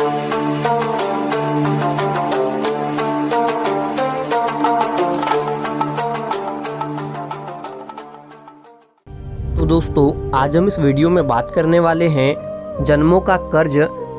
तो दोस्तों, आज हम इस वीडियो में बात करने वाले हैं जन्मों का कर्ज।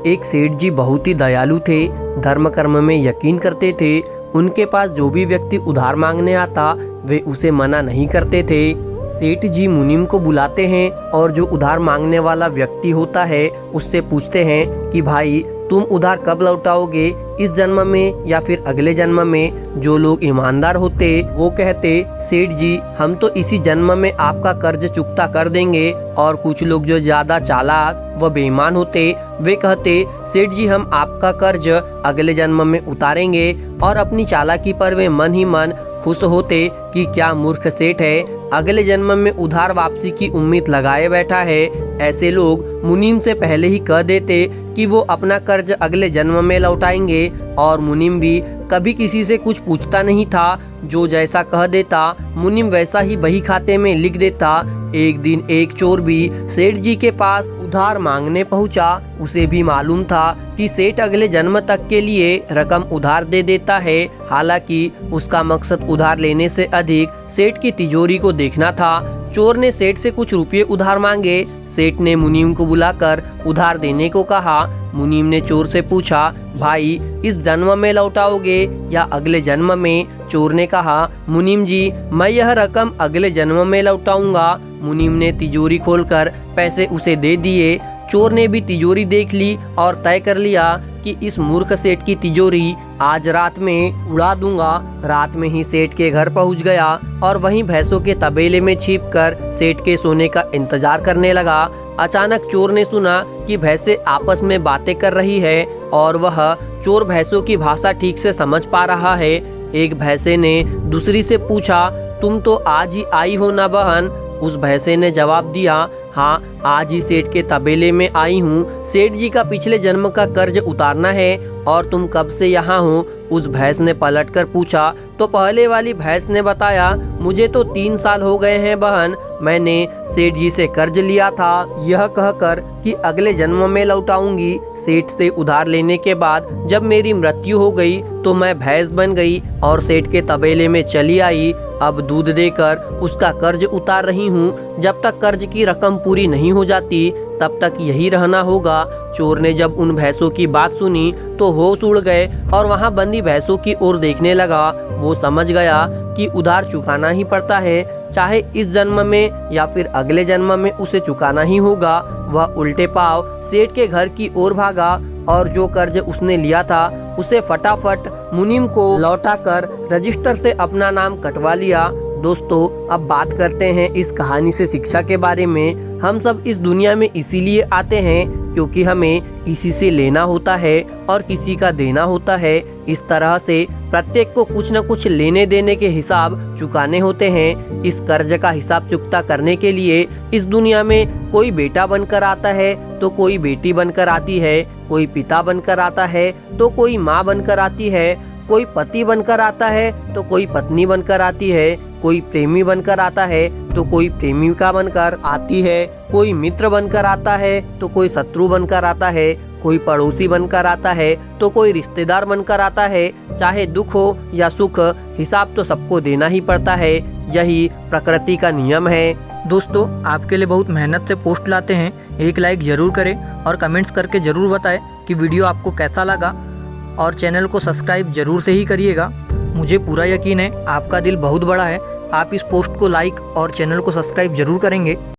एक सेठ जी बहुत ही दयालु थे, धर्म कर्म में यकीन करते थे। उनके पास जो भी व्यक्ति उधार मांगने आता वे उसे मना नहीं करते थे। सेठ जी मुनीम को बुलाते हैं और जो उधार मांगने वाला व्यक्ति होता है उससे पूछते हैं कि भाई तुम उधार कब लौटाओगे, इस जन्म में या फिर अगले जन्म में। जो लोग ईमानदार होते वो कहते सेठ जी हम तो इसी जन्म में आपका कर्ज चुकता कर देंगे। और कुछ लोग जो ज्यादा चालाक व बेईमान होते वे कहते सेठ जी हम आपका कर्ज अगले जन्म में उतारेंगे। और अपनी चालाकी पर वे मन ही मन खुश होते कि क्या मूर्ख सेठ है, अगले जन्म में उधार वापसी की उम्मीद लगाए बैठा है। ऐसे लोग मुनीम से पहले ही कह देते कि वो अपना कर्ज अगले जन्म में लौटाएंगे। और मुनीम भी कभी किसी से कुछ पूछता नहीं था, जो जैसा कह देता मुनीम वैसा ही बही खाते में लिख देता। एक दिन एक चोर भी सेठ जी के पास उधार मांगने पहुंचा। उसे भी मालूम था कि सेठ अगले जन्म तक के लिए रकम उधार दे देता है। हालांकि उसका मकसद उधार लेने से अधिक सेठ की तिजोरी को देखना था। चोर ने सेठ से कुछ रुपये उधार मांगे। सेठ ने मुनीम को बुलाकर उधार देने को कहा। मुनीम ने चोर से पूछा भाई इस जन्म में लौटाओगे या अगले जन्म में। चोर ने कहा मुनीम जी मैं यह रकम अगले जन्म में लौटाऊंगा। मुनीम ने तिजोरी खोलकर पैसे उसे दे दिए। चोर ने भी तिजोरी देख ली और तय कर लिया कि इस मूर्ख सेठ की तिजोरी आज रात में उड़ा दूंगा। रात में ही सेठ के घर पहुंच गया और वहीं भैंसों के तबेले में छिपकर सेठ के सोने का इंतजार करने लगा। अचानक चोर ने सुना कि भैंसें आपस में बातें कर रही है और वह चोर भैंसों की भाषा ठीक से समझ पा रहा है। एक भैंसे ने दूसरी से पूछा तुम तो आज ही आई हो ना बहन। उस भैंसे ने जवाब दिया हाँ आज ही सेठ के तबेले में आई हूँ। सेठ जी का पिछले जन्म का कर्ज उतारना है। और तुम कब से यहाँ हो? उस भैंस ने पलटकर पूछा तो पहले वाली भैंस ने बताया मुझे तो 3 साल हो गए हैं बहन, मैंने सेठ जी से कर्ज लिया था, यह कहकर कि अगले जन्म में लौटाऊंगी। सेठ से उधार लेने के बाद जब मेरी मृत्यु हो गई तो मैं भैंस बन गई और सेठ के तबेले में चली आई। अब दूध देकर उसका कर्ज उतार रही हूँ। जब तक कर्ज की रकम पूरी नहीं हो जाती तब तक यही रहना होगा। चोर ने जब उन भैंसों की बात सुनी तो होश उड़ गए और वहां बंदी भैंसों की ओर देखने लगा। वो समझ गया कि उधार चुकाना ही पड़ता है, चाहे इस जन्म में या फिर अगले जन्म में उसे चुकाना ही होगा। वह उल्टे पांव सेठ के घर की ओर भागा और जो कर्ज उसने लिया था उसे फटाफट मुनीम को लौटाकर रजिस्टर से अपना नाम कटवा लिया। दोस्तों, अब बात करते हैं इस कहानी से शिक्षा के बारे में। हम सब इस दुनिया में इसीलिए आते हैं क्योंकि हमें किसी से लेना होता है और किसी का देना होता है। इस तरह से प्रत्येक को कुछ न कुछ लेने देने के हिसाब चुकाने होते हैं। इस कर्ज का हिसाब चुकता करने के लिए इस दुनिया में कोई बेटा बनकर आता है तो कोई बेटी बनकर आती है, कोई पिता बनकर आता है तो कोई माँ बनकर आती है, कोई पति बनकर आता है तो कोई पत्नी बनकर आती है, कोई प्रेमी बनकर आता है तो कोई प्रेमिका बनकर आती है, कोई मित्र बनकर आता है तो कोई शत्रु बनकर आता है, कोई पड़ोसी बनकर आता है तो कोई रिश्तेदार बनकर आता है। चाहे दुख हो या सुख, हिसाब तो सबको देना ही पड़ता है। यही प्रकृति का नियम है। दोस्तों, आपके लिए बहुत मेहनत से पोस्ट लाते हैं, एक लाइक जरूर करें और कमेंट्स करके जरूर बताएं कि वीडियो आपको कैसा लगा। और चैनल को सब्सक्राइब जरूर से ही करिएगा। मुझे पूरा यकीन है आपका दिल बहुत बड़ा है, आप इस पोस्ट को लाइक और चैनल को सब्सक्राइब जरूर करेंगे।